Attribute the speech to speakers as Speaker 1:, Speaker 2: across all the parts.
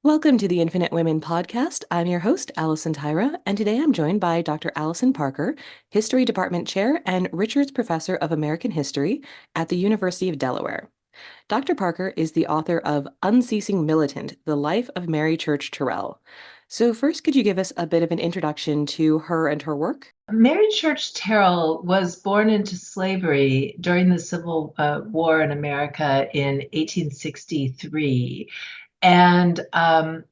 Speaker 1: Welcome to the Infinite Women podcast. I'm your host, Alison Tyra, and today I'm joined by Dr. Alison Parker, History Department Chair and Richards Professor of American History at the University of Delaware. Dr. Parker is the author of Unceasing Militant, The Life of Mary Church Terrell. So first, could you give us a bit of an introduction to her and her work?
Speaker 2: Mary Church Terrell was born into slavery during the Civil War in America in 1863, and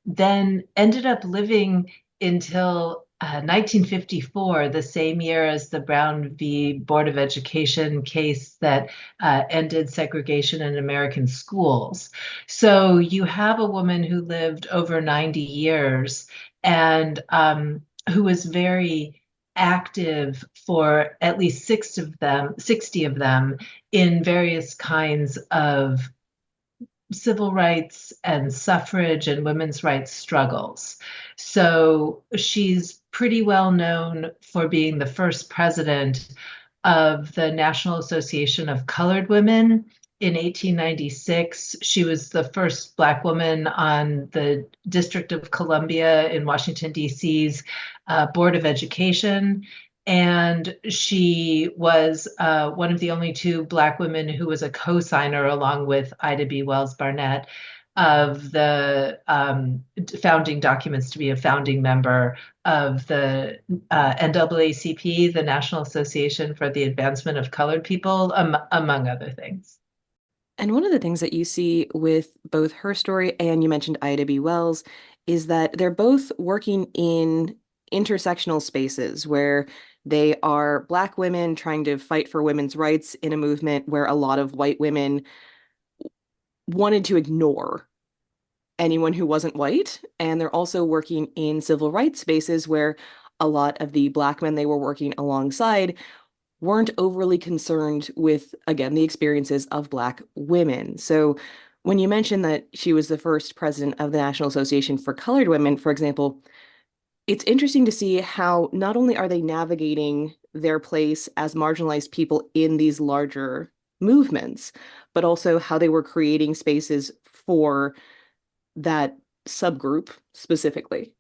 Speaker 2: then ended up living until 1954, the same year as the Brown v. Board of Education case that ended segregation in American schools. So you have a woman who lived over 90 years and who was very active for at least 60 of them in various kinds of civil rights and suffrage and women's rights struggles. So she's pretty well known for being the first president of the National Association of Colored Women. In 1896, she was the first Black woman on the District of Columbia in Washington, D.C.'s Board of Education. And she was one of the only two Black women who was a co-signer, along with Ida B. Wells Barnett, of the founding documents to be a founding member of the NAACP, the National Association for the Advancement of Colored People, among other things.
Speaker 1: And one of the things that you see with both her story and you mentioned Ida B. Wells is that they're both working in intersectional spaces where they are Black women trying to fight for women's rights in a movement where a lot of white women wanted to ignore anyone who wasn't white. And they're also working in civil rights spaces where a lot of the Black men they were working alongside weren't overly concerned with, again, the experiences of Black women. So when you mentioned that she was the first president of the National Association for Colored Women, for example, it's interesting to see how not only are they navigating their place as marginalized people in these larger movements, but also how they were creating spaces for that subgroup specifically.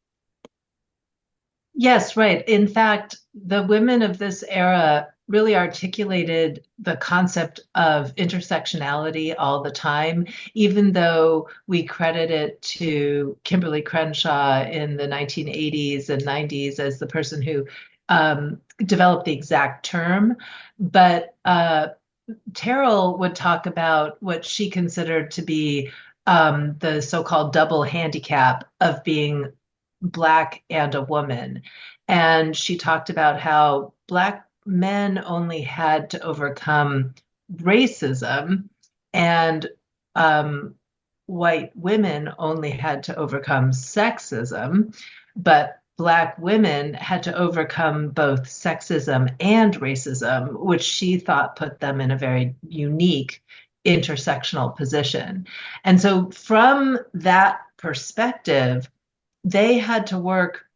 Speaker 2: Yes, right. In fact, the women of this era really articulated the concept of intersectionality all the time, even though we credit it to Kimberly Crenshaw in the 1980s and 90s as the person who developed the exact term. But Terrell would talk about what she considered to be the so-called double handicap of being Black and a woman. And she talked about how Black men only had to overcome racism and white women only had to overcome sexism, but Black women had to overcome both sexism and racism, which she thought put them in a very unique intersectional position. And so, from that perspective, they had to work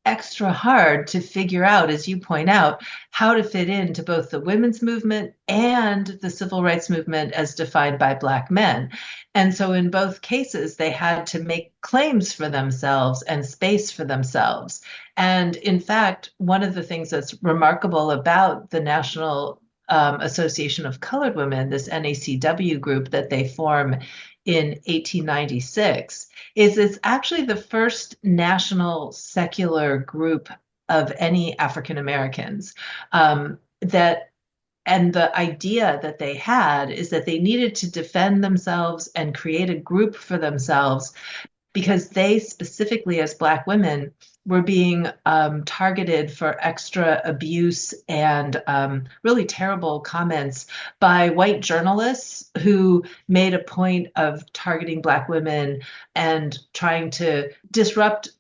Speaker 2: extra hard to figure out, as you point out, how to fit into both the women's movement and the civil rights movement as defined by Black men. And so, in both cases, they had to make claims for themselves and space for themselves. And in fact, one of the things that's remarkable about the National Association of Colored Women, this NACW group that they form in 1896, is it's actually the first national secular group of any African Americans. That and the idea that they had is that they needed to defend themselves and create a group for themselves because they specifically, as Black women, were being targeted for extra abuse and really terrible comments by white journalists who made a point of targeting Black women and trying to disrupt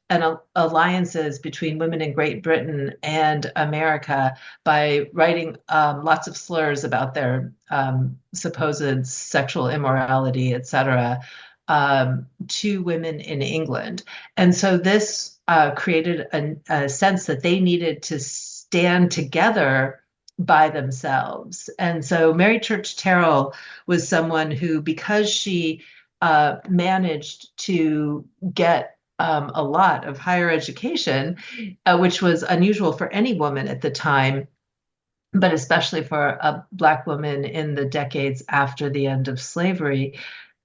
Speaker 2: alliances between women in Great Britain and America by writing lots of slurs about their supposed sexual immorality, et cetera, to women in England. And so this created a sense that they needed to stand together by themselves. And so Mary Church Terrell was someone who, because she managed to get a lot of higher education, which was unusual for any woman at the time, but especially for a Black woman in the decades after the end of slavery.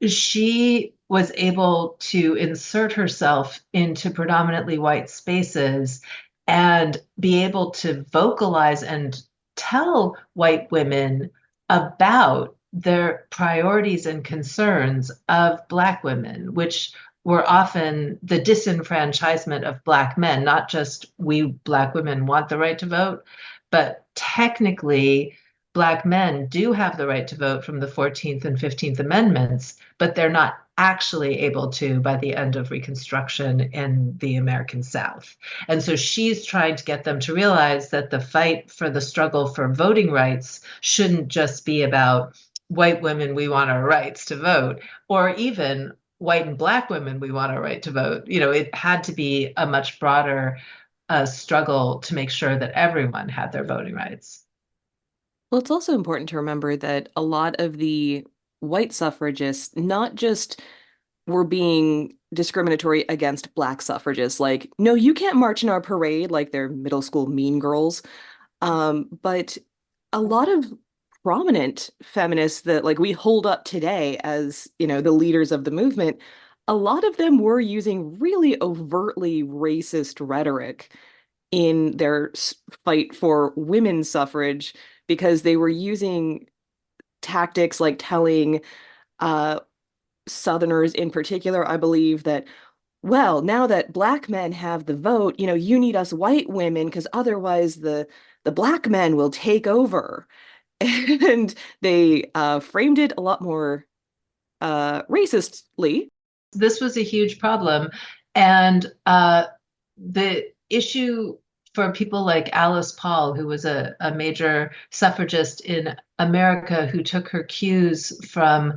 Speaker 2: She was able to insert herself into predominantly white spaces and be able to vocalize and tell white women about their priorities and concerns of Black women, which were often the disenfranchisement of Black men, not just we Black women want the right to vote, but technically, Black men do have the right to vote from the 14th and 15th Amendments, but they're not actually able to by the end of Reconstruction in the American South. And so she's trying to get them to realize that the fight for the struggle for voting rights shouldn't just be about white women, we want our rights to vote, or even white and Black women, we want our right to vote. It had to be a much broader struggle to make sure that everyone had their voting rights.
Speaker 1: Well, it's also important to remember that a lot of the white suffragists not just were being discriminatory against black suffragists, like, no, you can't march in our parade, like they're middle school mean girls. But a lot of prominent feminists that like we hold up today as, the leaders of the movement, a lot of them were using really overtly racist rhetoric in their fight for women's suffrage because they were using tactics like telling uh, Southerners in particular, I believe, that, well, now that black men have the vote, you need us white women because otherwise the black men will take over. And they framed it a lot more racistly.
Speaker 2: This was a huge problem. And the issue for people like Alice Paul, who was a major suffragist in America, who took her cues from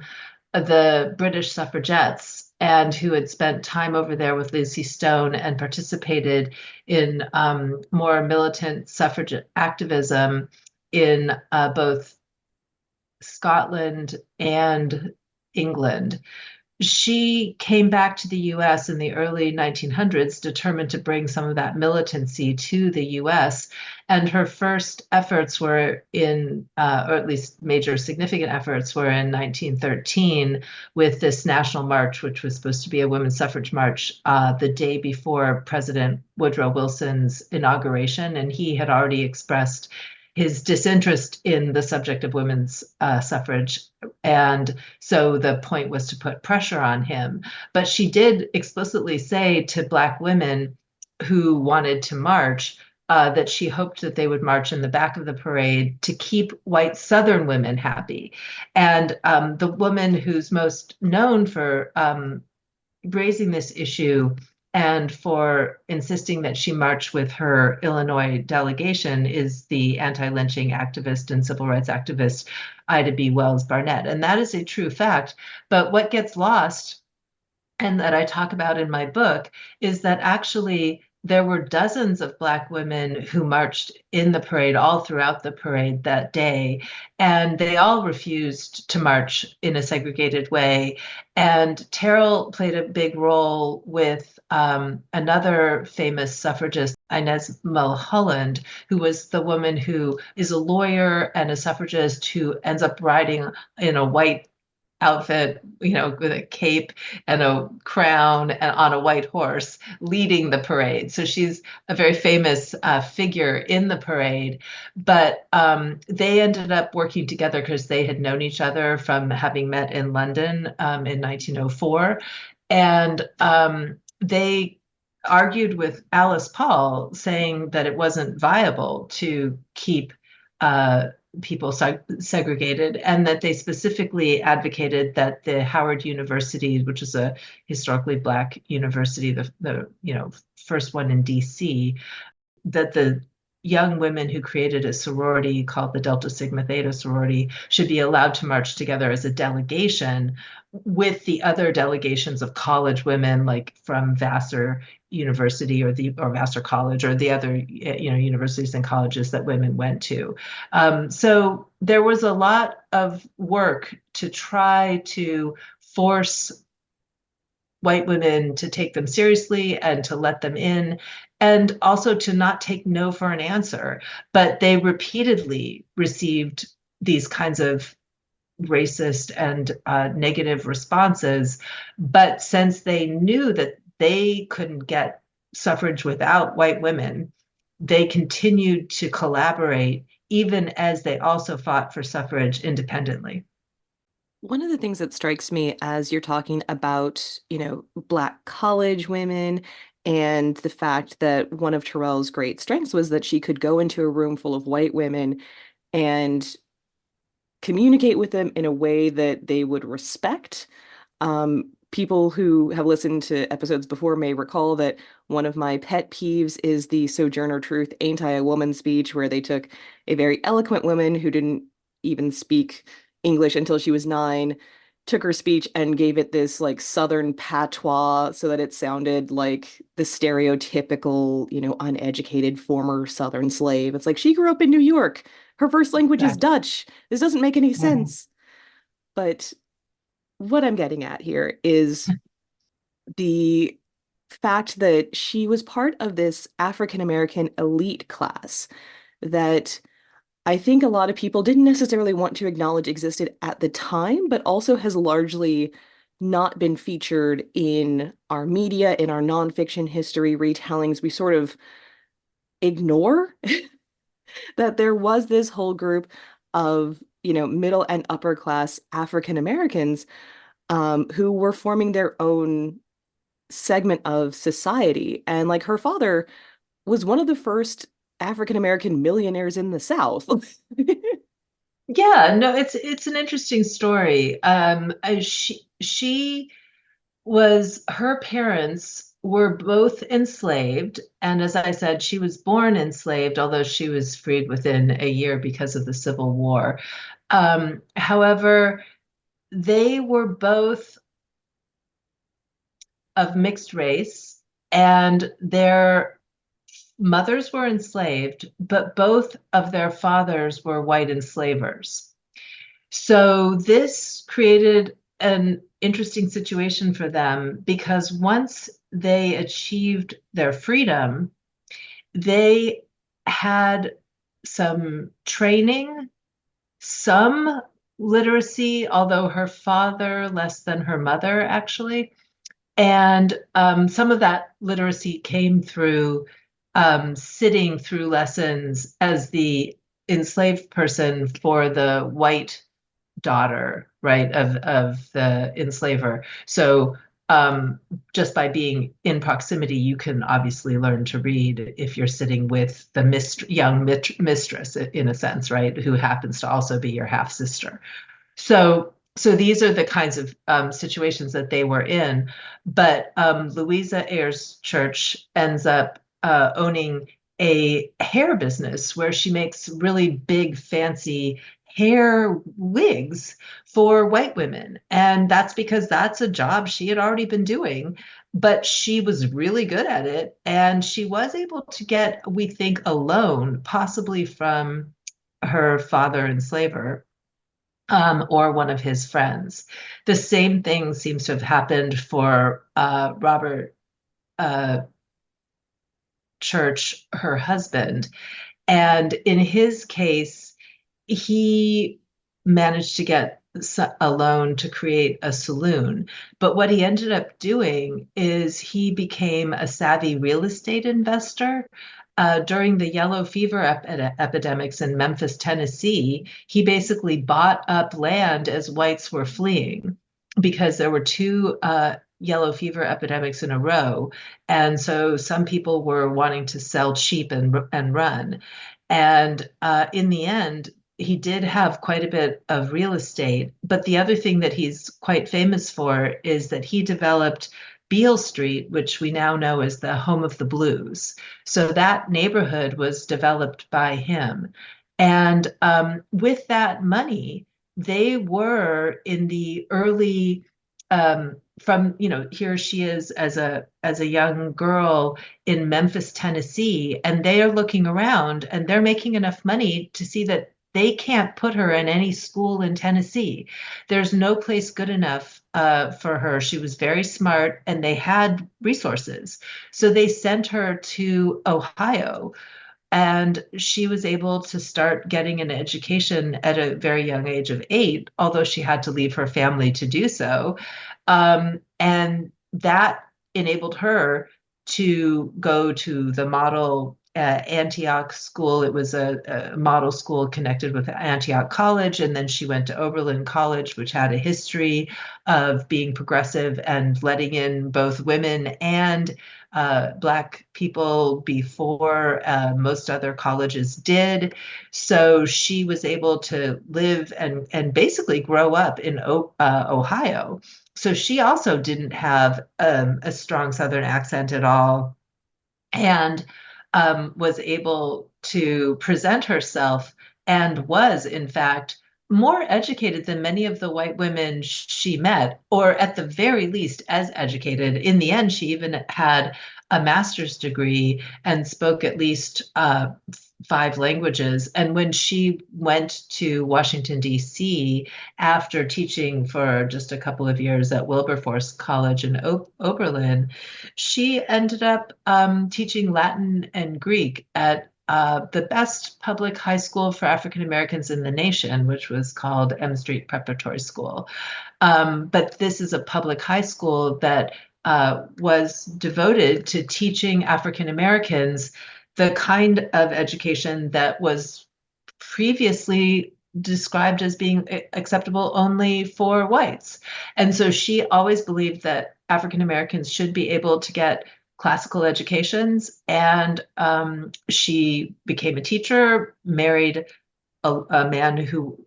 Speaker 2: the British suffragettes and who had spent time over there with Lucy Stone and participated in more militant suffrage activism in both Scotland and England. She came back to the US in the early 1900s, determined to bring some of that militancy to the US. And her first efforts were or at least major significant efforts were in 1913 with this national march, which was supposed to be a women's suffrage march the day before President Woodrow Wilson's inauguration. And he had already expressed his disinterest in the subject of women's suffrage. And so the point was to put pressure on him. But she did explicitly say to Black women who wanted to march that she hoped that they would march in the back of the parade to keep white Southern women happy. And the woman who's most known for raising this issue and for insisting that she march with her Illinois delegation is the anti-lynching activist and civil rights activist Ida B. Wells Barnett. And that is a true fact. But what gets lost, and that I talk about in my book, is that actually there were dozens of Black women who marched in the parade all throughout the parade that day, and they all refused to march in a segregated way. And Terrell played a big role with another famous suffragist, Inez Mulholland, who was the woman who is a lawyer and a suffragist who ends up riding in a white outfit, with a cape and a crown and on a white horse leading the parade. So she's a very famous figure in the parade. But they ended up working together because they had known each other from having met in London in 1904. And they argued with Alice Paul, saying that it wasn't viable to keep people segregated, and that they specifically advocated that the Howard University, which is a historically Black university, the first one in DC, that the young women who created a sorority called the Delta Sigma Theta sorority should be allowed to march together as a delegation with the other delegations of college women, like from Vassar University or Vassar College or the other universities and colleges that women went to. So there was a lot of work to try to force white women to take them seriously and to let them in, and also to not take no for an answer. But they repeatedly received these kinds of racist and negative responses. But since they knew that they couldn't get suffrage without white women, they continued to collaborate, even as they also fought for suffrage independently.
Speaker 1: One of the things that strikes me as you're talking about, Black college women and the fact that one of Terrell's great strengths was that she could go into a room full of white women and communicate with them in a way that they would respect. People who have listened to episodes before may recall that one of my pet peeves is the Sojourner Truth Ain't I a Woman speech, where they took a very eloquent woman who didn't even speak English until she was 9, took her speech and gave it this like Southern patois so that it sounded like the stereotypical, uneducated former Southern slave. It's like she grew up in New York. Her first language is
Speaker 2: Right.
Speaker 1: Dutch. This doesn't make any
Speaker 2: Mhm.
Speaker 1: sense. But what I'm getting at here is the fact that she was part of this African American elite class that I think a lot of people didn't necessarily want to acknowledge existed at the time, but also has largely not been featured in our media, in our nonfiction history retellings. We sort of ignore that there was this whole group of, middle and upper class African Americans who were forming their own segment of society. And like her father was one of the first African American millionaires in the South.
Speaker 2: Yeah, no, it's an interesting story. She was her parents were both enslaved, and as I said, she was born enslaved, although she was freed within a year because of the Civil War. However, they were both of mixed race, and their mothers were enslaved, but both of their fathers were white enslavers. So this created an interesting situation for them because once they achieved their freedom, they had some training, some literacy, although her father less than her mother, actually. And some of that literacy came through sitting through lessons as the enslaved person for the white daughter, right, of the enslaver. So just by being in proximity, you can obviously learn to read if you're sitting with the young mistress, in a sense, right, who happens to also be your half sister. So these are the kinds of situations that they were in. But Louisa Ayres Church ends up owning a hair business where she makes really big, fancy hair wigs for white women. And that's because that's a job she had already been doing, but she was really good at it. And she was able to get, we think, a loan, possibly from her father enslaver or one of his friends. The same thing seems to have happened for Robert uh, Church, her husband. And in his case, he managed to get a loan to create a saloon. But what he ended up doing is he became a savvy real estate investor. During the yellow fever epidemics in Memphis, Tennessee, he basically bought up land as whites were fleeing because there were two yellow fever epidemics in a row. And so some people were wanting to sell cheap and run. And in the end, he did have quite a bit of real estate. But the other thing that he's quite famous for is that he developed Beale Street, which we now know as the home of the blues. So that neighborhood was developed by him. And with that money, they were in the early from here she is as a young girl in Memphis, Tennessee, and they are looking around and they're making enough money to see that they can't put her in any school in Tennessee. There's no place good enough for her. She was very smart and they had resources. So they sent her to Ohio, and she was able to start getting an education at a very young age of 8, although she had to leave her family to do so. And that enabled her to go to the model Antioch school. It was a model school connected with Antioch College. And then she went to Oberlin College, which had a history of being progressive and letting in both women and Black people before most other colleges did. So she was able to live and basically grow up in Ohio. So she also didn't have a strong Southern accent at all, and was able to present herself, and was, in fact, more educated than many of the white women she met, or at the very least, as educated. In the end, she even had a master's degree and spoke at least 5 languages. And when she went to Washington, D.C., after teaching for just a couple of years at Wilberforce College in Oberlin, she ended up teaching Latin and Greek at the best public high school for African Americans in the nation, which was called M Street Preparatory School. But this is a public high school that was devoted to teaching African Americans the kind of education that was previously described as being acceptable only for whites. And so she always believed that African Americans should be able to get classical educations. And she became a teacher, married a man who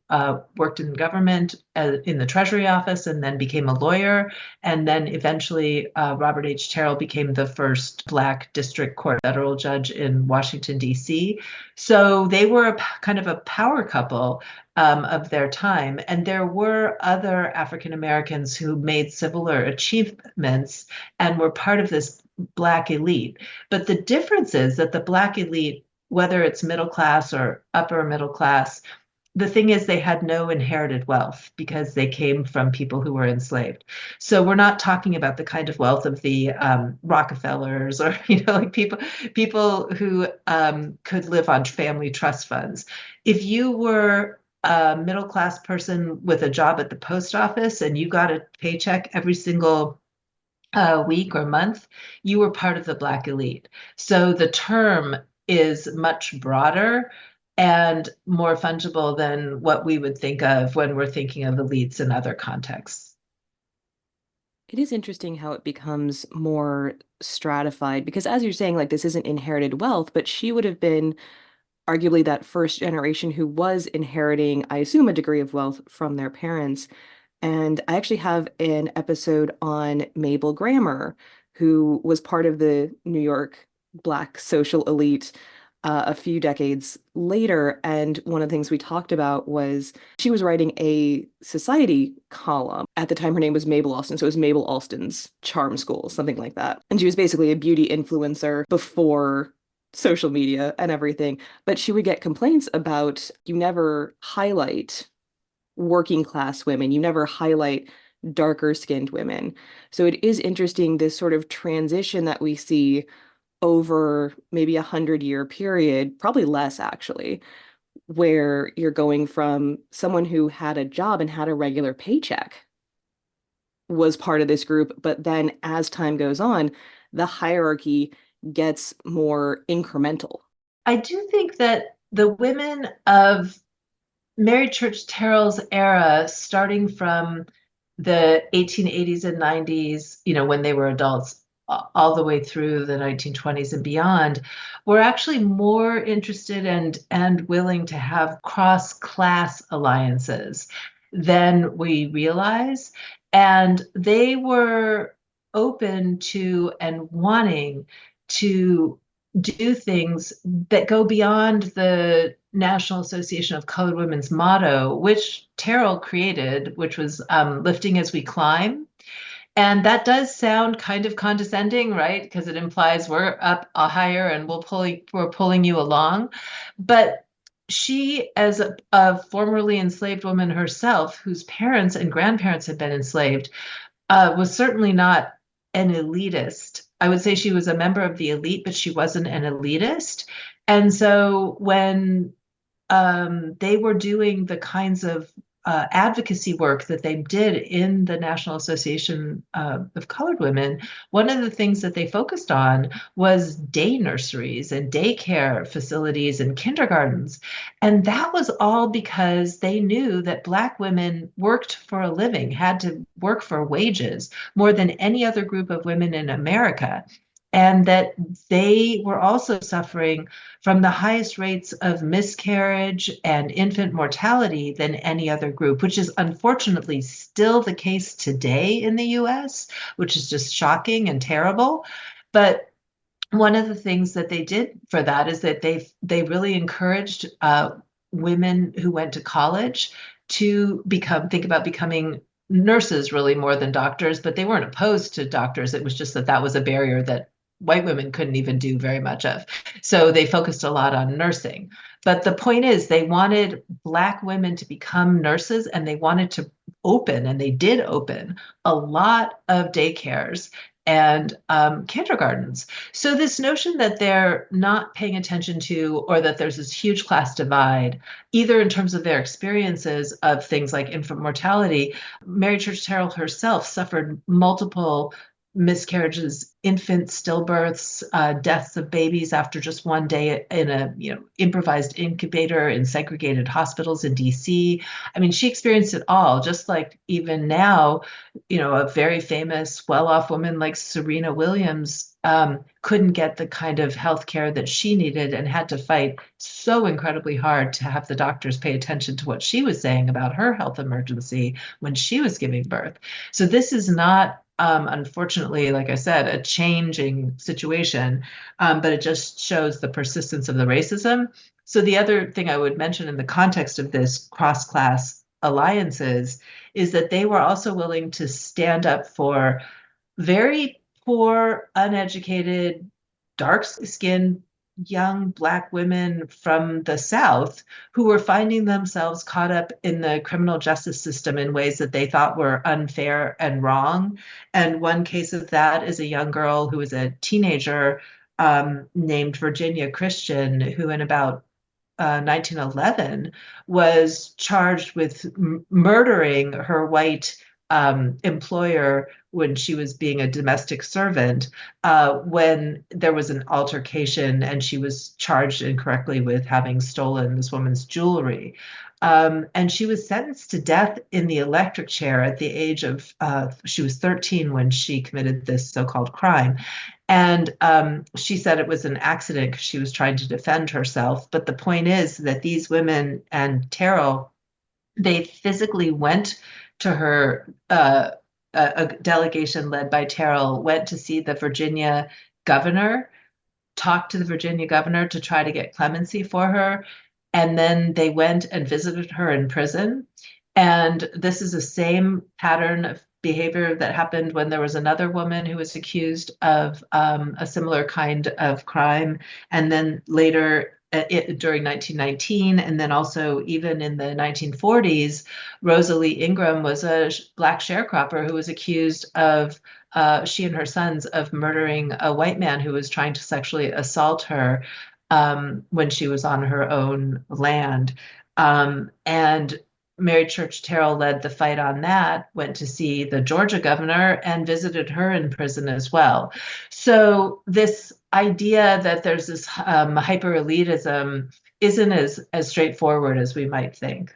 Speaker 2: worked in government in the Treasury office, and then became a lawyer. And then eventually, Robert H. Terrell became the first Black district court federal judge in Washington, D.C. So they were kind of a power couple of their time. And there were other African Americans who made similar achievements and were part of this Black elite. But the difference is that the Black elite, whether it's middle class or upper middle class, the thing is they had no inherited wealth because they came from people who were enslaved. So we're not talking about the kind of wealth of the Rockefellers, or like people who could live on family trust funds. If you were a middle class person with a job at the post office and you got a paycheck every single week or month, you were part of the Black elite. So the term is much broader and more fungible than what we would think of when we're thinking of elites in other contexts.
Speaker 1: It is interesting how it becomes more stratified because, as you're saying, like this isn't inherited wealth, but she would have been arguably that first generation who was inheriting, I assume, a degree of wealth from their parents. And I actually have an episode on Mabel Grammer, who was part of the New York Black social elite a few decades later. And one of the things we talked about was she was writing a society column. At the time, her name was Mabel Alston. So it was Mabel Alston's Charm School, something like that. And she was basically a beauty influencer before social media and everything. But she would get complaints about you never highlight working class women. You never highlight darker skinned women. So it is interesting this sort of transition that we see over maybe 100-year period, probably less actually, where you're going from someone who had a job and had a regular paycheck was part of this group, but then as time goes on, the hierarchy gets more incremental.
Speaker 2: I do think that the women of Mary Church Terrell's era, starting from the 1880s and 90s, when they were adults, all the way through the 1920s and beyond, were actually more interested and willing to have cross-class alliances than we realize. And they were open to and wanting to do things that go beyond the National Association of Colored Women's motto, which Terrell created, which was lifting as we climb. And that does sound kind of condescending, right? Because it implies we're up higher and we're pulling you along. But she, as a formerly enslaved woman herself, whose parents and grandparents had been enslaved, was certainly not an elitist. I would say she was a member of the elite, but she wasn't an elitist. And so when they were doing the kinds of advocacy work that they did in the National Association of Colored Women, one of the things that they focused on was day nurseries and daycare facilities and kindergartens. And that was all because they knew that Black women worked for a living, had to work for wages more than any other group of women in America. And that they were also suffering from the highest rates of miscarriage and infant mortality than any other group, which is unfortunately still the case today in the US, which is just shocking and terrible. But one of the things that they did for that is that they really encouraged women who went to college to think about becoming nurses really more than doctors, but they weren't opposed to doctors. It was just that that was a barrier that white women couldn't even do very much of. So they focused a lot on nursing. But the point is, they wanted Black women to become nurses, and they wanted to open, and they did open a lot of daycares and kindergartens. So this notion that they're not paying attention to, or that there's this huge class divide, either in terms of their experiences of things like infant mortality, Mary Church Terrell herself suffered multiple miscarriages, infant stillbirths, deaths of babies after just one day in a improvised incubator in segregated hospitals in DC. I mean, she experienced it all, just like even now, a very famous, well-off woman like Serena Williams couldn't get the kind of health care that she needed and had to fight so incredibly hard to have the doctors pay attention to what she was saying about her health emergency when she was giving birth. So this is not unfortunately, like I said, a changing situation, but it just shows the persistence of the racism. So the other thing I would mention in the context of this cross-class alliances is that they were also willing to stand up for very poor, uneducated, dark-skinned young Black women from the South who were finding themselves caught up in the criminal justice system in ways that they thought were unfair and wrong. And one case of that is a young girl who was a teenager named Virginia Christian, who in about 1911 was charged with murdering her white employer when she was being a domestic servant, when there was an altercation and she was charged incorrectly with having stolen this woman's jewelry. And she was sentenced to death in the electric chair at the age of, she was 13 when she committed this so-called crime. And she said it was an accident because she was trying to defend herself. But the point is that these women and Terrell, they physically went to her, a delegation led by Terrell went to see the Virginia governor, talked to the Virginia governor to try to get clemency for her. And then they went and visited her in prison. And this is the same pattern of behavior that happened when there was another woman who was accused of a similar kind of crime. And then later, during 1919, and then also even in the 1940s, Rosalie Ingram was a Black sharecropper who was accused of, she and her sons, of murdering a white man who was trying to sexually assault her when she was on her own land. And Mary Church Terrell led the fight on that, went to see the Georgia governor and visited her in prison as well. So this idea that there's this hyper elitism isn't as straightforward as we might think.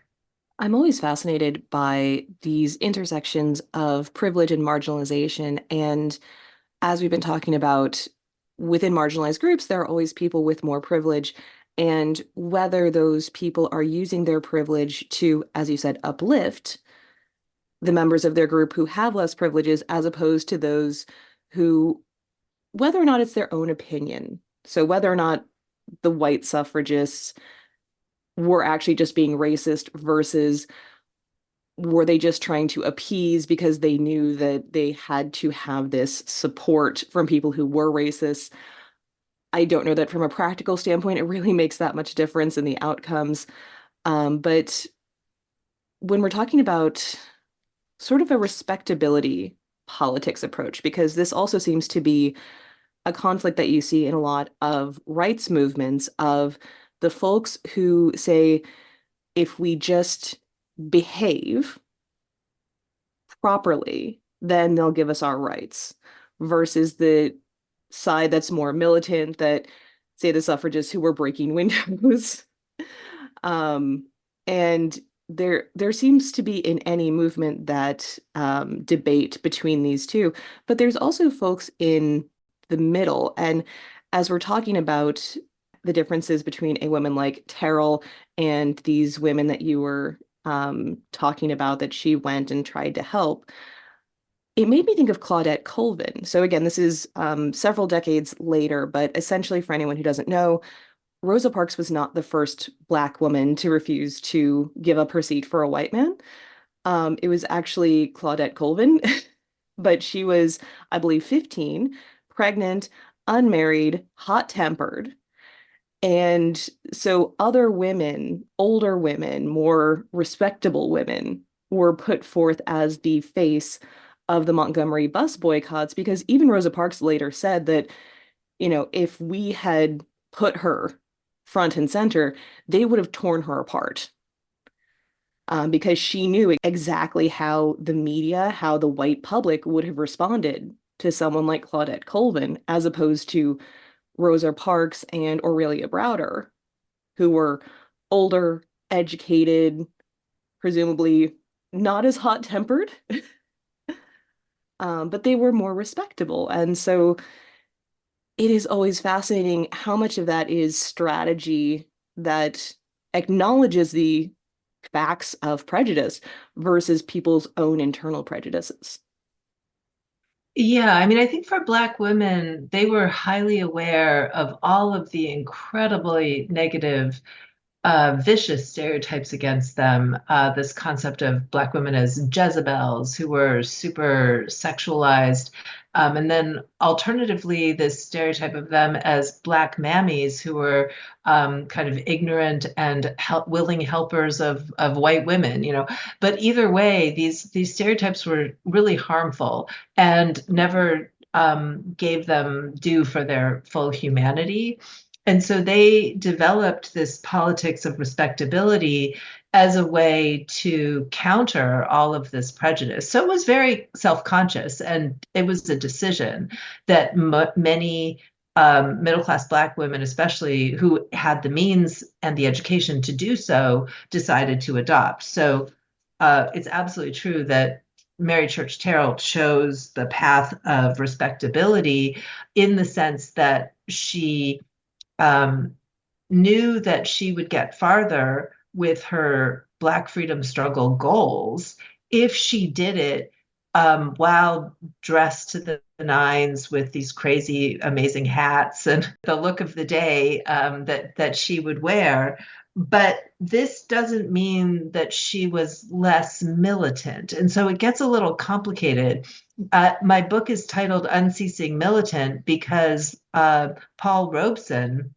Speaker 1: I'm always fascinated by these intersections of privilege and marginalization. And as we've been talking about, within marginalized groups, there are always people with more privilege. And whether those people are using their privilege to, as you said, uplift the members of their group who have less privileges, as opposed to those who, whether or not it's their own opinion. So whether or not the white suffragists were actually just being racist versus were they just trying to appease because they knew that they had to have this support from people who were racist? I don't know that from a practical standpoint, it really makes that much difference in the outcomes. But when we're talking about sort of a respectability politics approach, because this also seems to be a conflict that you see in a lot of rights movements of the folks who say, if we just behave properly, then they'll give us our rights, versus the side that's more militant, that say the suffragists who were breaking windows. Um, and there seems to be in any movement that debate between these two, but there's also folks in the middle. And as we're talking about the differences between a woman like Terrell and these women that you were talking about that she went and tried to help, it made me think of Claudette Colvin. So again, this is several decades later, but essentially, for anyone who doesn't know, Rosa Parks was not the first Black woman to refuse to give up her seat for a white man. It was actually Claudette Colvin, but she was, I believe, 15, pregnant, unmarried, hot-tempered. And so other women, older women, more respectable women, were put forth as the face of the Montgomery bus boycotts, because even Rosa Parks later said that, if we had put her front and center, they would have torn her apart. Because she knew exactly how the media, how the white public would have responded to someone like Claudette Colvin, as opposed to Rosa Parks and Aurelia Browder, who were older, educated, presumably not as hot-tempered, but they were more respectable. And so it is always fascinating how much of that is strategy that acknowledges the facts of prejudice versus people's own internal prejudices.
Speaker 2: Yeah, I mean, I think for Black women, they were highly aware of all of the incredibly negative vicious stereotypes against them. This concept of Black women as Jezebels who were super sexualized. And then alternatively, this stereotype of them as Black mammies who were kind of ignorant and willing helpers of white women, you know. But either way, these stereotypes were really harmful and never gave them due for their full humanity. And so they developed this politics of respectability as a way to counter all of this prejudice. So it was very self-conscious, and it was a decision that many middle class Black women, especially who had the means and the education to do so, decided to adopt. So it's absolutely true that Mary Church Terrell chose the path of respectability in the sense that she um, knew that she would get farther with her Black freedom struggle goals if she did it while dressed to the nines with these crazy, amazing hats and the look of the day that she would wear. But this doesn't mean that she was less militant. And so it gets a little complicated. My book is titled Unceasing Militant because Paul Robeson,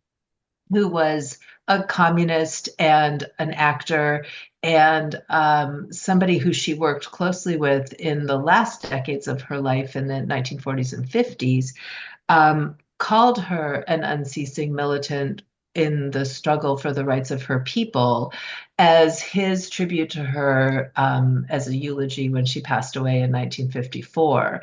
Speaker 2: who was a communist and an actor and somebody who she worked closely with in the last decades of her life in the 1940s and 50s, called her an unceasing militant in the struggle for the rights of her people as his tribute to her as a eulogy when she passed away in 1954.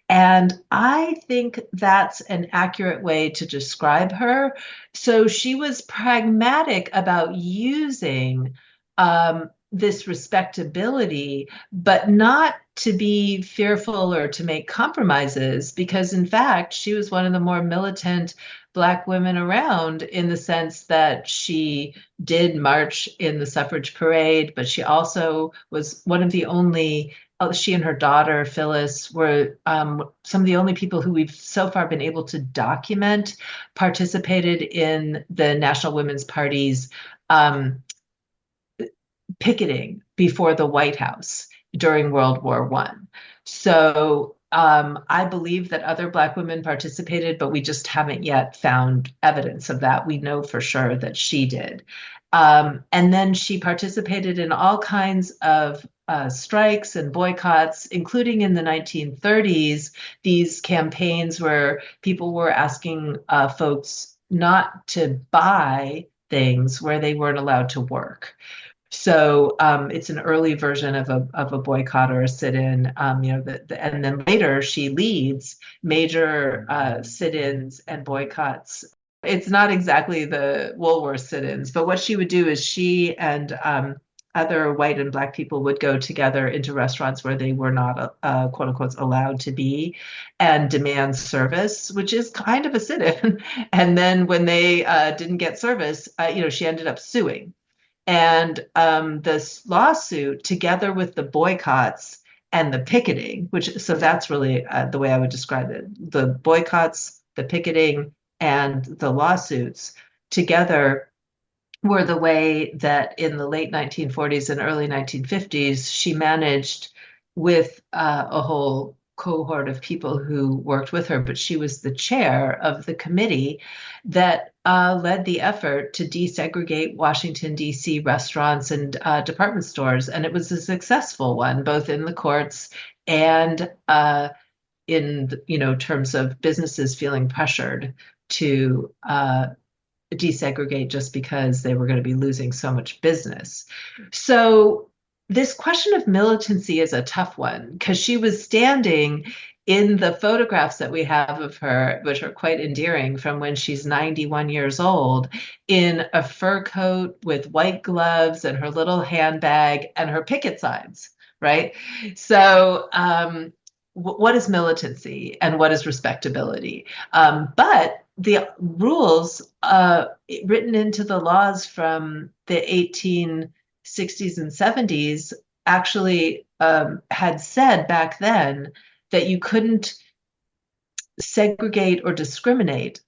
Speaker 2: And I think that's an accurate way to describe her. So she was pragmatic about using this respectability, but not to be fearful or to make compromises, because in fact, she was one of the more militant Black women around in the sense that she did march in the suffrage parade, but she also was one of the only she and her daughter Phyllis were some of the only people who we've so far been able to document participated in the National Women's Party's picketing before the White House during World War I. So I believe that other Black women participated, but we just haven't yet found evidence of that. We know for sure that she did. And then she participated in all kinds of strikes and boycotts, including in the 1930s, these campaigns where people were asking folks not to buy things where they weren't allowed to work. So it's an early version of a boycott or a sit-in, and then later she leads major sit-ins and boycotts. It's not exactly the Woolworth sit-ins, but what she would do is she and other white and Black people would go together into restaurants where they were not, quote unquote, allowed to be, and demand service, which is kind of a sit-in. And then when they didn't get service, she ended up suing. And this lawsuit, together with the boycotts and the picketing, so that's really the way I would describe it, the boycotts, the picketing, and the lawsuits together were the way that in the late 1940s and early 1950s, she managed with a whole cohort of people who worked with her, but she was the chair of the committee that led the effort to desegregate Washington, D.C. restaurants and department stores. And it was a successful one, both in the courts and in terms of businesses feeling pressured to desegregate just because they were going to be losing so much business. So this question of militancy is a tough one because she was standing in the photographs that we have of her, which are quite endearing, from when she's 91 years old, in a fur coat with white gloves and her little handbag and her picket signs, right? So what is militancy and what is respectability? But the rules written into the laws from the 1860s and 70s actually had said back then that you couldn't segregate or discriminate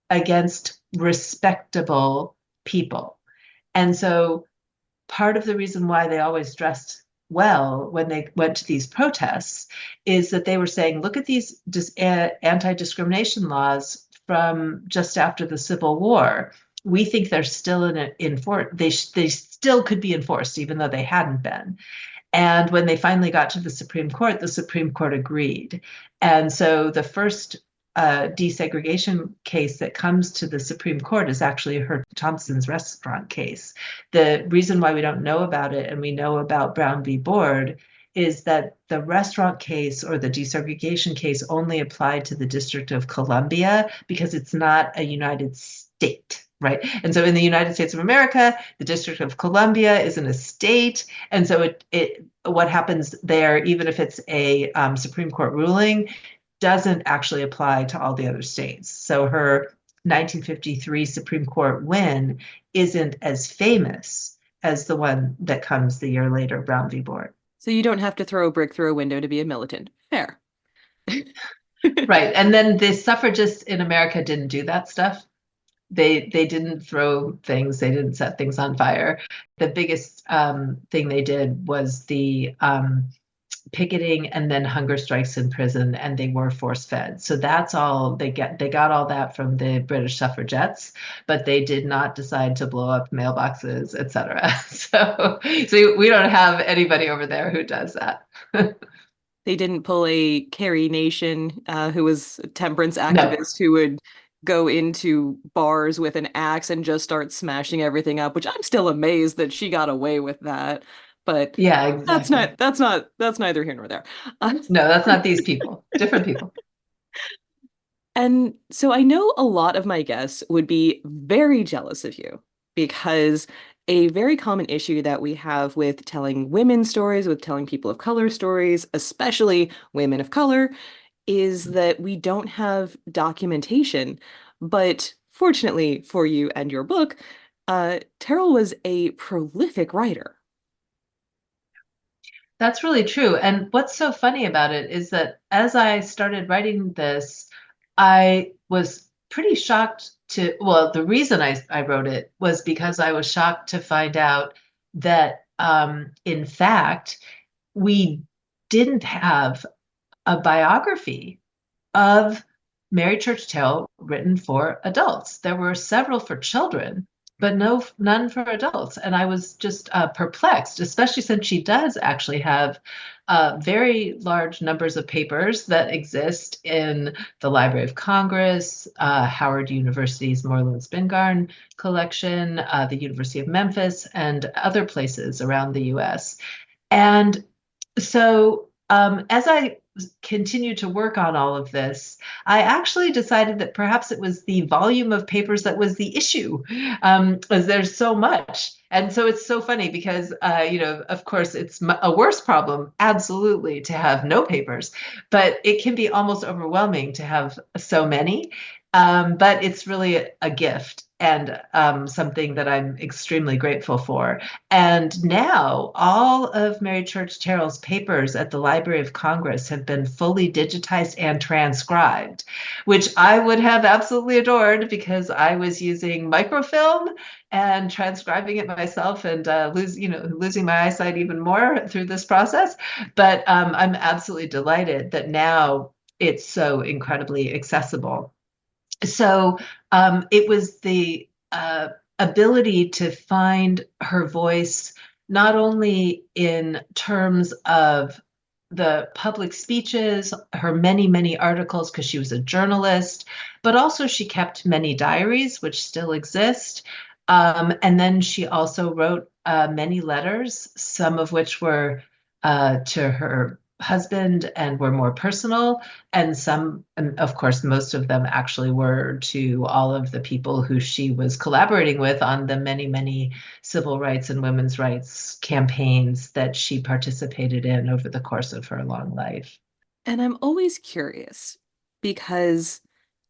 Speaker 2: against respectable people. And so part of the reason why they always dressed well when they went to these protests is that they were saying, look at these anti-discrimination laws from just after the Civil War. We think they're still in force. They still could be enforced, even though they hadn't been. And when they finally got to the Supreme Court agreed. And so the first desegregation case that comes to the Supreme Court is actually her Thompson's restaurant case. The reason why we don't know about it and we know about Brown v. Board is that the restaurant case or the desegregation case only applied to the District of Columbia because it's not a United State. Right. And so in the United States of America, the District of Columbia is in a state. And so what happens there, even if it's a Supreme Court ruling, doesn't actually apply to all the other states. So her 1953 Supreme Court win isn't as famous as the one that comes the year later, Brown v. Board.
Speaker 1: So you don't have to throw a brick through a window to be a militant. Fair.
Speaker 2: Right. And then the suffragists in America didn't do that stuff. They didn't throw things, they didn't set things on fire. The biggest thing they did was the picketing and then hunger strikes in prison, and they were force fed. So that's all they got all that from the British suffragettes, but they did not decide to blow up mailboxes, etc. So we don't have anybody over there who does that.
Speaker 1: They didn't pull a Carrie Nation, who was a temperance
Speaker 2: No.
Speaker 1: activist who would go into bars with an axe and just start smashing everything up, which I'm still amazed that she got away with that. But
Speaker 2: Yeah, exactly.
Speaker 1: that's neither here nor there.
Speaker 2: No, that's not these people. Different people.
Speaker 1: And so I know a lot of my guests would be very jealous of you because a very common issue that we have with telling women's stories, with telling people of color stories, especially women of color, is that we don't have documentation. But fortunately for you and your book, Terrell was a prolific writer.
Speaker 2: That's really true. And what's so funny about it is that as I started writing this, I was pretty shocked well, the reason I wrote it was because I was shocked to find out that, in fact, we didn't have a biography of Mary Church Terrell written for adults. There were several for children, but none for adults. And I was just perplexed, especially since she does actually have very large numbers of papers that exist in the Library of Congress, Howard University's Moreland Spingarn collection, the University of Memphis, and other places around the US. And so as I continued to work on all of this, I actually decided that perhaps it was the volume of papers that was the issue, as there's so much. And so it's so funny because, of course, it's a worse problem, absolutely, to have no papers, but it can be almost overwhelming to have so many. But it's really a gift and something that I'm extremely grateful for. And now all of Mary Church Terrell's papers at the Library of Congress have been fully digitized and transcribed, which I would have absolutely adored because I was using microfilm and transcribing it myself and losing my eyesight even more through this process. But I'm absolutely delighted that now it's so incredibly accessible. So it was the ability to find her voice not only in terms of the public speeches, her many, many articles, because she was a journalist, but also she kept many diaries, which still exist. And then she also wrote many letters, some of which were to her husband and were more personal, and some, and of course, most of them actually were to all of the people who she was collaborating with on the many, many civil rights and women's rights campaigns that she participated in over the course of her long life.
Speaker 1: And I'm always curious because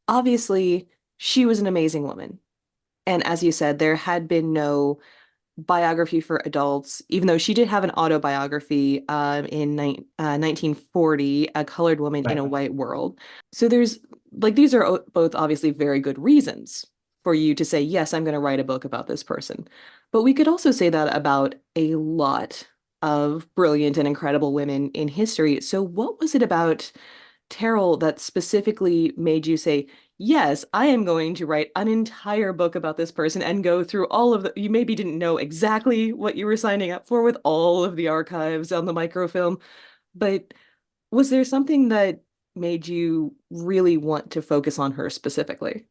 Speaker 1: obviously she was an amazing woman. And as you said, there had been no biography for adults, even though she did have an autobiography in 1940, A Colored Woman in
Speaker 2: Right.
Speaker 1: a White World. So there's like these are both obviously very good reasons for you to say, yes, I'm going to write a book about this person. But we could also say that about a lot of brilliant and incredible women in history. So what was it about Terrell that specifically made you say, yes, I am going to write an entire book about this person and go through all of the, you maybe didn't know exactly what you were signing up for with all of the archives on the microfilm, but was there something that made you really want to focus on her specifically?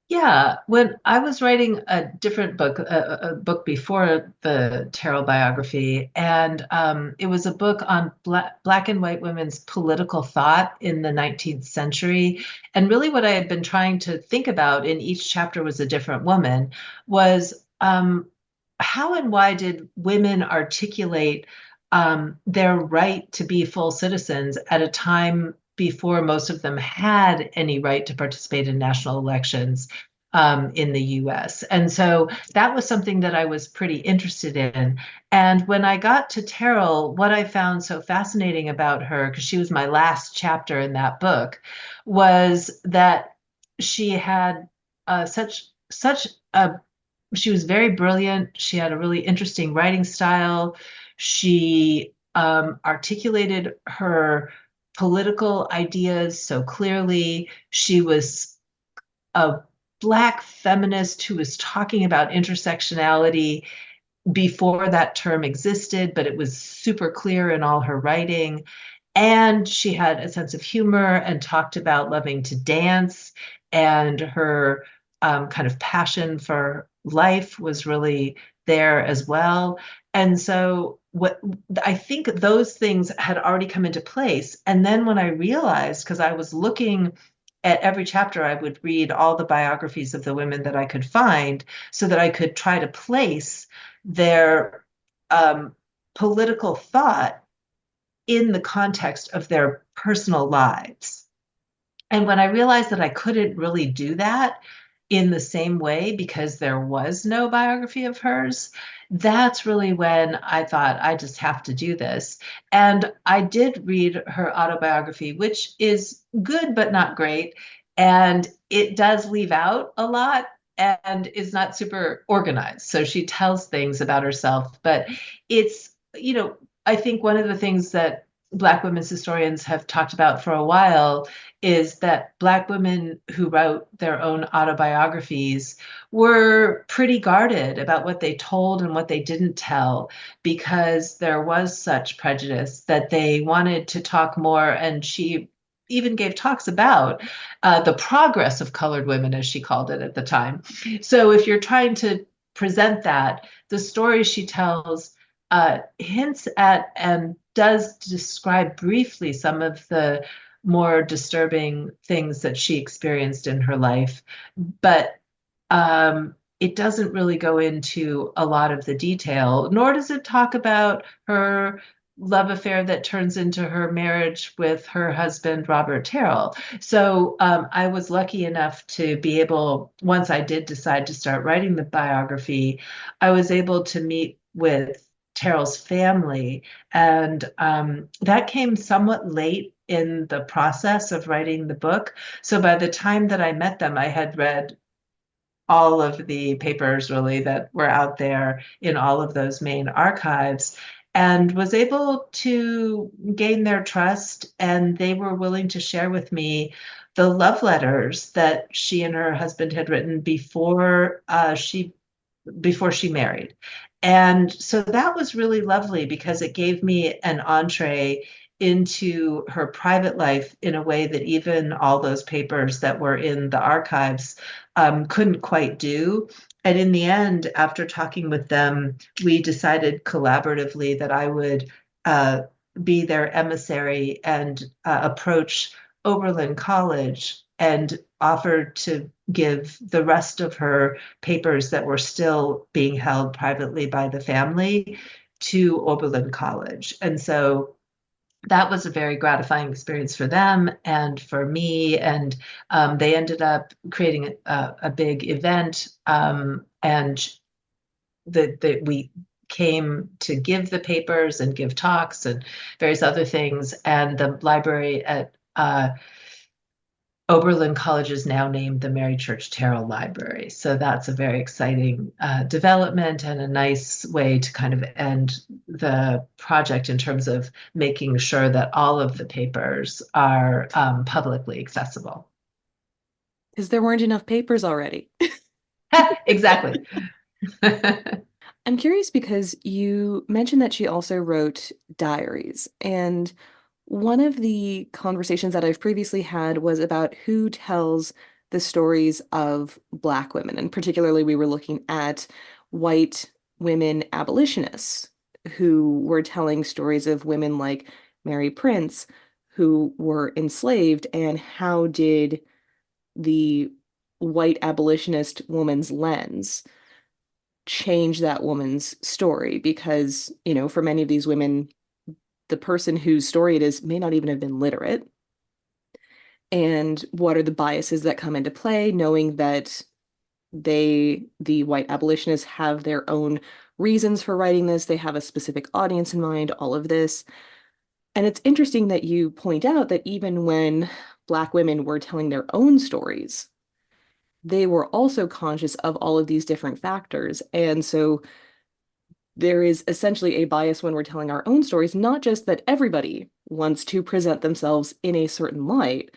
Speaker 2: Yeah, when I was writing a different book, a book before the Terrell biography, and it was a book on black and white women's political thought in the 19th century. And really, what I had been trying to think about in each chapter was a different woman, was how and why did women articulate their right to be full citizens at a time before most of them had any right to participate in national elections in the US. And so that was something that I was pretty interested in. And when I got to Terrell, what I found so fascinating about her, because she was my last chapter in that book, was that she had such a she was very brilliant. She had a really interesting writing style. She articulated her political ideas so clearly. She was a Black feminist who was talking about intersectionality before that term existed, but it was super clear in all her writing. And she had a sense of humor and talked about loving to dance, and her kind of passion for life was really there as well. And so what I think those things had already come into place. And then when I realized, because I was looking at every chapter, I would read all the biographies of the women that I could find so that I could try to place their political thought in the context of their personal lives. And when I realized that I couldn't really do that in the same way because there was no biography of hers, that's really when I thought I just have to do this. And I did read her autobiography, which is good but not great. And it does leave out a lot and is not super organized. So she tells things about herself, but it's, I think one of the things that Black women's historians have talked about for a while is that Black women who wrote their own autobiographies were pretty guarded about what they told and what they didn't tell because there was such prejudice that they wanted to talk more. And she even gave talks about the progress of colored women, as she called it at the time. So if you're trying to present that, the stories she tells hints at and does describe briefly some of the more disturbing things that she experienced in her life, but it doesn't really go into a lot of the detail, nor does it talk about her love affair that turns into her marriage with her husband, Robert Terrell. So I was lucky enough to be able, once I did decide to start writing the biography, I was able to meet with Terrell's family. And that came somewhat late in the process of writing the book. So by the time that I met them, I had read all of the papers really that were out there in all of those main archives and was able to gain their trust. And they were willing to share with me the love letters that she and her husband had written before she married. And so that was really lovely because it gave me an entree into her private life in a way that even all those papers that were in the archives couldn't quite do. And in the end, after talking with them, we decided collaboratively that I would uh, be their emissary and approach Oberlin College and offer to give the rest of her papers that were still being held privately by the family to Oberlin College. And so that was a very gratifying experience for them and for me. And they ended up creating a big event, and that we came to give the papers and give talks and various other things. And the library at Oberlin College is now named the Mary Church Terrell Library. So that's a very exciting development and a nice way to kind of end the project in terms of making sure that all of the papers are publicly accessible.
Speaker 1: Because there weren't enough papers already.
Speaker 2: Exactly.
Speaker 1: I'm curious because you mentioned that she also wrote diaries. And one of the conversations that I've previously had was about who tells the stories of Black women. And particularly, we were looking at white women abolitionists who were telling stories of women like Mary Prince who were enslaved, and how did the white abolitionist woman's lens change that woman's story? Because, for many of these women, the person whose story it is may not even have been literate. And what are the biases that come into play, knowing that the white abolitionists, have their own reasons for writing this, they have a specific audience in mind, all of this. And it's interesting that you point out that even when Black women were telling their own stories, they were also conscious of all of these different factors. And so there is essentially a bias when we're telling our own stories, not just that everybody wants to present themselves in a certain light,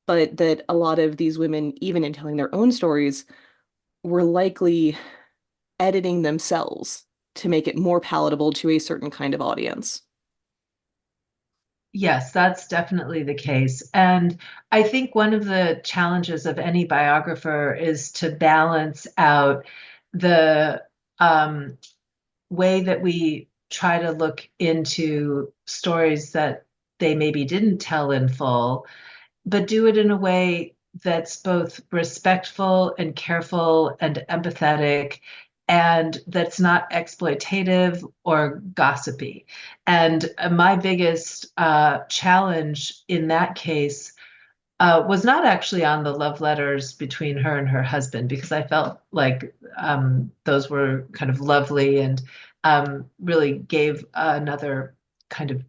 Speaker 1: but that a lot of these women, even in telling their own stories, were likely editing themselves to make it more palatable to a certain kind of audience.
Speaker 2: Yes, that's definitely the case. And I think one of the challenges of any biographer is to balance out the way that we try to look into stories that they maybe didn't tell in full, but do it in a way that's both respectful and careful and empathetic, and that's not exploitative or gossipy. And my biggest challenge in that case was not actually on the love letters between her and her husband, because I felt like those were kind of lovely and really gave another kind of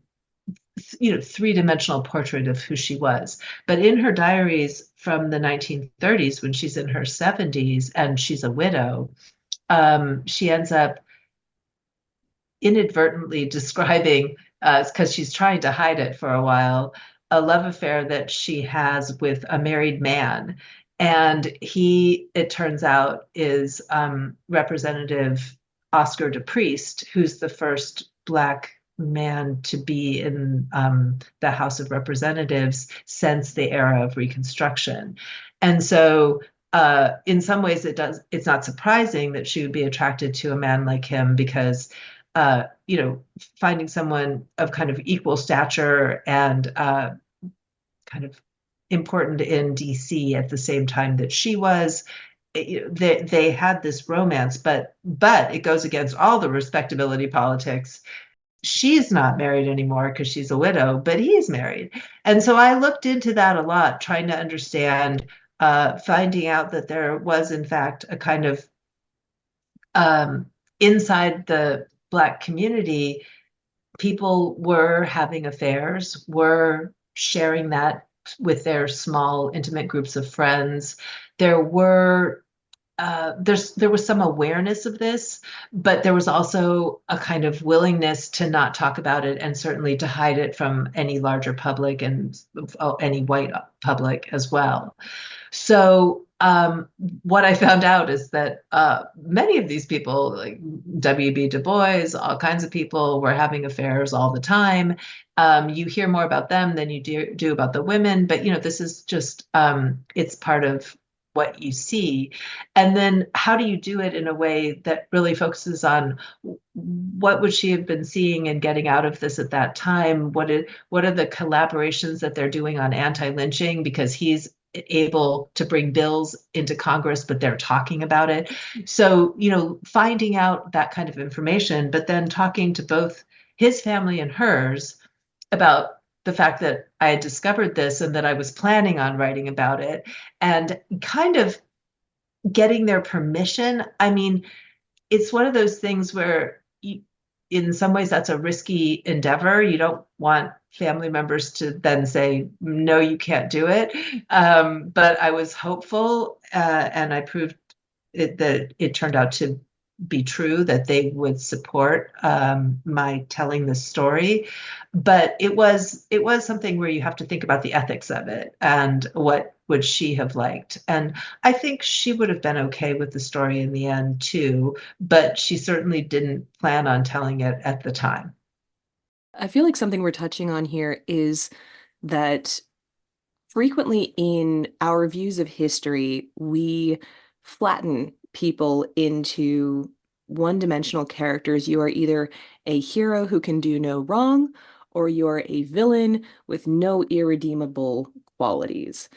Speaker 2: three-dimensional portrait of who she was. But in her diaries from the 1930s, when she's in her 70s and she's a widow, she ends up inadvertently describing because she's trying to hide it for a while, a love affair that she has with a married man. And he, it turns out, is Representative Oscar DePriest, who's the first Black man to be in the House of Representatives since the era of Reconstruction. And so in some ways it's not surprising that she would be attracted to a man like him because finding someone of kind of equal stature and kind of important in DC at the same time that she was, they had this romance, but it goes against all the respectability politics. She's not married anymore because she's a widow, but he's married. And so I looked into that a lot, trying to understand, finding out that there was, in fact, a kind of um, inside the Black community, people were having affairs, were sharing that with their small, intimate groups of friends. There were there was some awareness of this, but there was also a kind of willingness to not talk about it and certainly to hide it from any larger public and any white public as well. So what I found out is that many of these people, like W.B. Du Bois, all kinds of people, were having affairs all the time. You hear more about them than you do about the women, but this is just it's part of what you see. And then how do you do it in a way that really focuses on what would she have been seeing and getting out of this at that time? What are the collaborations that they're doing on anti-lynching, because he's able to bring bills into Congress, but they're talking about it. So, finding out that kind of information, but then talking to both his family and hers about the fact that I had discovered this and that I was planning on writing about it, and kind of getting their permission. I mean, it's one of those things where in some ways that's a risky endeavor. You don't want family members to then say, no, you can't do it. But I was hopeful, and I proved that it turned out to be true, that they would support my telling this story. But it was something where you have to think about the ethics of it and what would she have liked. And I think she would have been okay with the story in the end too, but she certainly didn't plan on telling it at the time.
Speaker 1: I feel like something we're touching on here is that frequently in our views of history, we flatten people into one-dimensional characters. You are either a hero who can do no wrong, or you're a villain with no irredeemable qualities.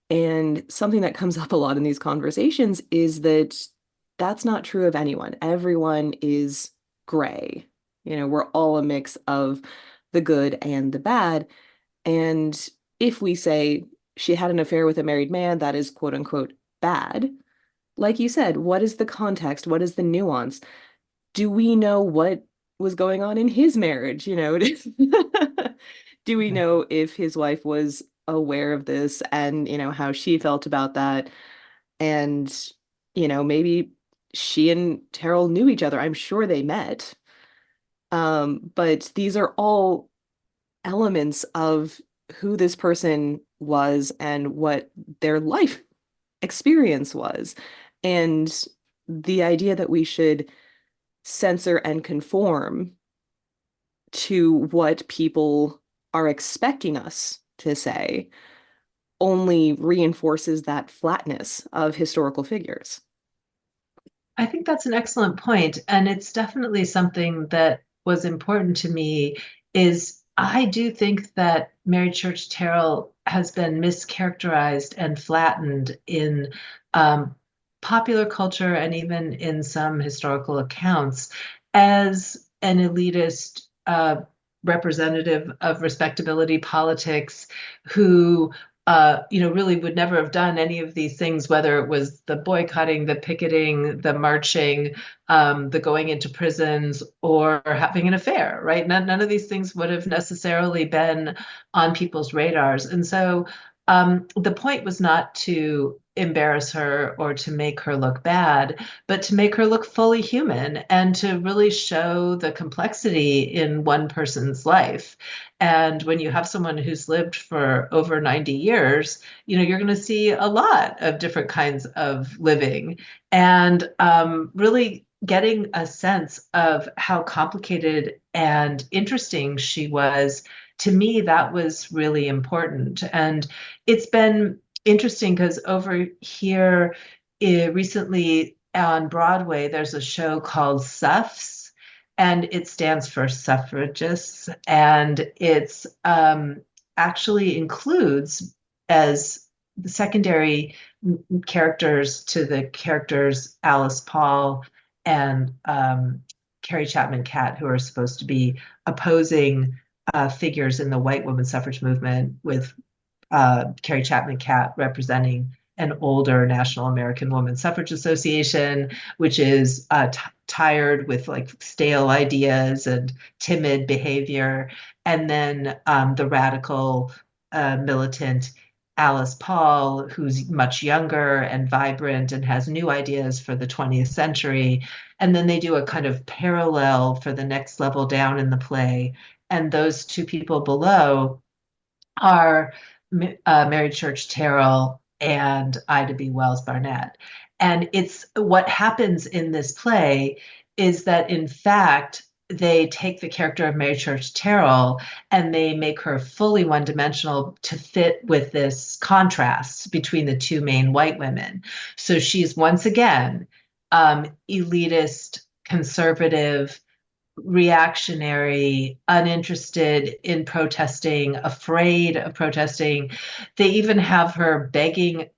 Speaker 1: And something that comes up a lot in these conversations is that that's not true of anyone. Everyone is gray. We're all a mix of the good and the bad. And if we say she had an affair with a married man, that is quote unquote bad. Like you said, what is the context? What is the nuance? Do we know what was going on in his marriage? Do we know if his wife was aware of this and, how she felt about that? And, maybe she and Terrell knew each other. I'm sure they met. But these are all elements of who this person was and what their life experience was. And the idea that we should censor and conform to what people are expecting us to say only reinforces that flatness of historical figures.
Speaker 2: I think that's an excellent point, and it's definitely something that was important to me. Is I do think that Mary Church Terrell has been mischaracterized and flattened in popular culture and even in some historical accounts as an elitist representative of respectability politics who really would never have done any of these things, whether it was the boycotting, the picketing, the marching, the going into prisons, or having an affair, right? None of these things would have necessarily been on people's radars. And so The point was not to embarrass her or to make her look bad, but to make her look fully human and to really show the complexity in one person's life. And when you have someone who's lived for over 90 years, you're going to see a lot of different kinds of living and really getting a sense of how complicated and interesting she was. To me, that was really important. And it's been interesting because over here recently on Broadway, there's a show called Suffs, and it stands for suffragists, and it's actually includes as the secondary characters to the characters Alice Paul and Carrie Chapman Catt, who are supposed to be opposing figures in the white women's suffrage movement, with Carrie Chapman Catt representing an older National American Woman Suffrage Association, which is tired with like stale ideas and timid behavior. And then the radical militant Alice Paul, who's much younger and vibrant and has new ideas for the 20th century. And then they do a kind of parallel for the next level down in the play. And those two people below are Mary Church Terrell and Ida B. Wells Barnett. And it's what happens in this play is that, in fact, they take the character of Mary Church Terrell and they make her fully one dimensional to fit with this contrast between the two main white women. So she's once again elitist, conservative, reactionary, uninterested in protesting, afraid of protesting. They even have her begging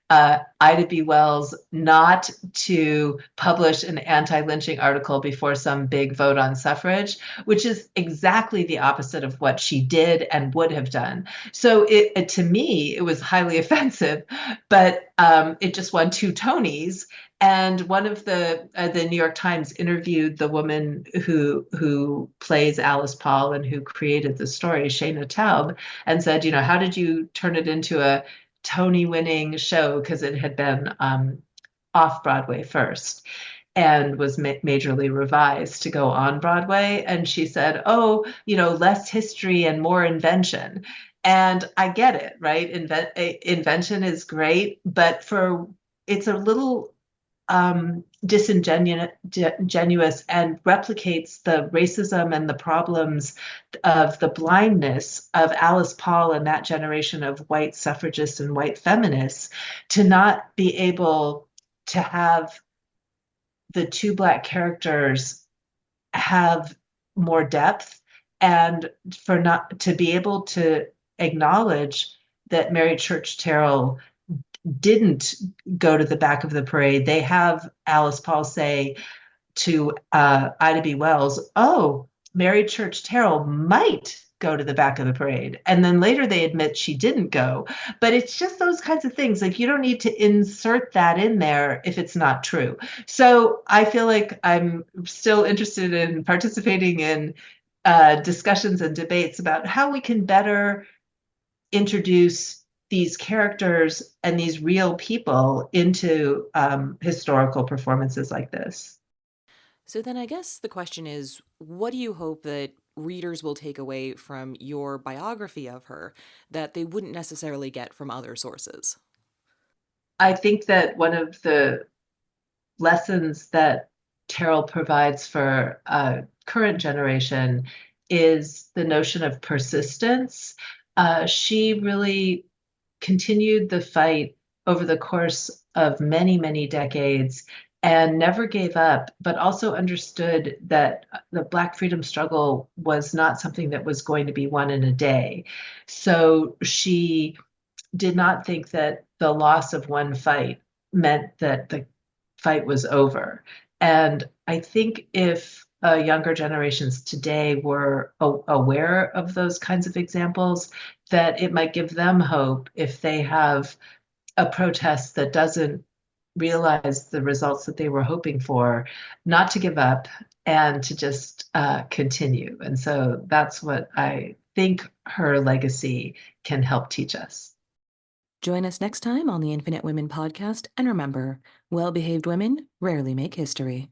Speaker 2: Ida B. Wells not to publish an anti-lynching article before some big vote on suffrage, which is exactly the opposite of what she did and would have done. So to me, it was highly offensive, but it just won 2 Tonys. And one of the New York Times interviewed the woman who plays Alice Paul and who created the story, Shayna Taub, and said, how did you turn it into a Tony-winning show? Because it had been off Broadway first and was majorly revised to go on Broadway. And she said, oh, less history and more invention. And I get it, right? Invention is great, but it's a little disingenuous and replicates the racism and the problems of the blindness of Alice Paul and that generation of white suffragists and white feminists to not be able to have the two Black characters have more depth, and for not to be able to acknowledge that Mary Church Terrell didn't go to the back of the parade. They have Alice Paul say to Ida B. Wells, oh, Mary Church Terrell might go to the back of the parade. And then later they admit she didn't go. But it's just those kinds of things. Like, you don't need to insert that in there if it's not true. So I feel like I'm still interested in participating in discussions and debates about how we can better introduce these characters and these real people into historical performances like this.
Speaker 1: So then I guess the question is, what do you hope that readers will take away from your biography of her that they wouldn't necessarily get from other sources?
Speaker 2: I think that one of the lessons that Terrell provides for a current generation is the notion of persistence. She really continued the fight over the course of many, many decades and never gave up, but also understood that the Black freedom struggle was not something that was going to be won in a day. So she did not think that the loss of one fight meant that the fight was over. And I think if younger generations today were aware of those kinds of examples, that it might give them hope if they have a protest that doesn't realize the results that they were hoping for, not to give up and to just continue. And so that's what I think her legacy can help teach us.
Speaker 1: Join us next time on the Infinite Women podcast, and remember, well-behaved women rarely make history.